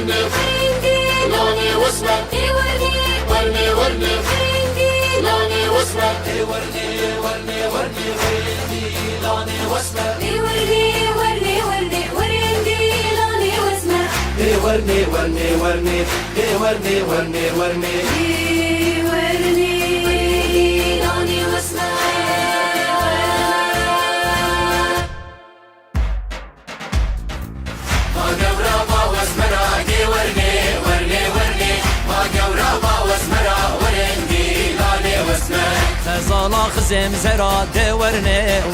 ورني لوني واسمه ورني لوني واسمه ورني غيدي لوني واسمه ورني لوني واسمه ورني ورني لوني واسمه ما قورابا واسمرا دي ورني ما قورابا واسمرا ورندي لوني واسمه خزالا خزم زرا ده ورنه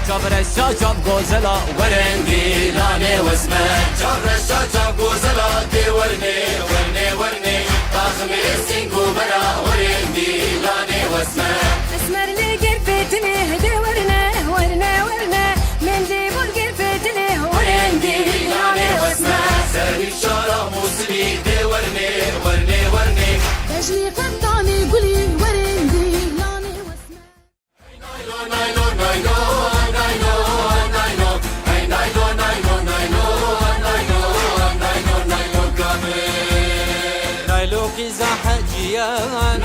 جبر الشاجب گوزلا ورندي لوني واسمه جبر الشاجب گوزلا دي ورني طاخم السنقو برا ورندي لوني واسمه اسمر لي قرفتني هدي ورنه من دي قرفتني ورندي لوني واسمه سري شارع موسمي دي ورني تجلي قطعني قولي ورندي لوني واسمه نايلو نايلو قزا حجيان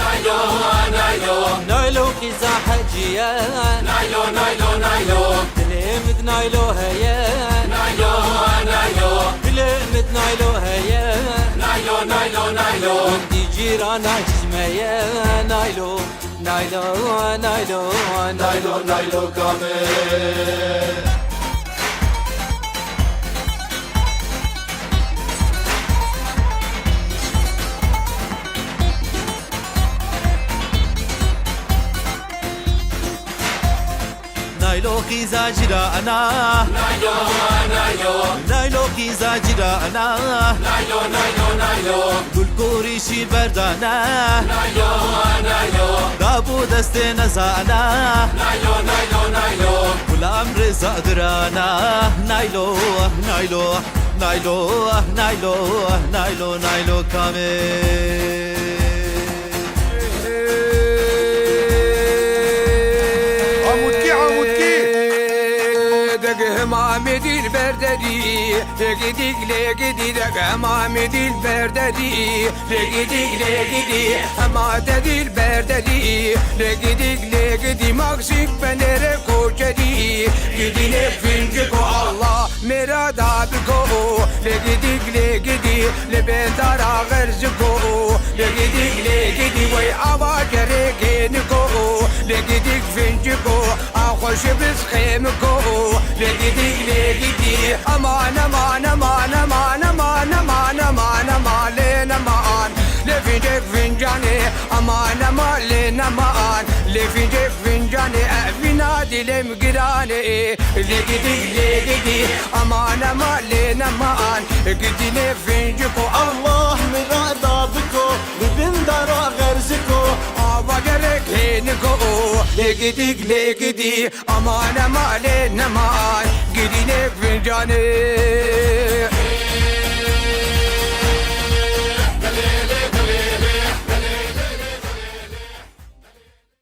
نايلو قزا حجيان تلمد نايلو هيان تلمد نايلو هيان ودي جيرانا جزميا نايلو كامل نايلو قزا جيرانا نايلو قزا جيرانا گل کوریشی بردانا دابو دست نزانا غلام رضا درانا نايلو كامل Hamid Berdedi, legidi Hamid Berdedi, legidi Hamid Berdedi, legidi Maksik benere koçedi, gidine finci ko Allah merada ko, legidi lebendara gerzi ko, legidi vay ava gereken ko, legidi finci ko, ahoş biz khem ko. لقدي امان لفينجك فنجاني امان مان لفينجك فنجاني افينا دلم قراني لقدي امان مان قدي فنجكو الله مراد بكو ببندر غرزكو بقرك هينكو لقدي امان مان قدي فنجاني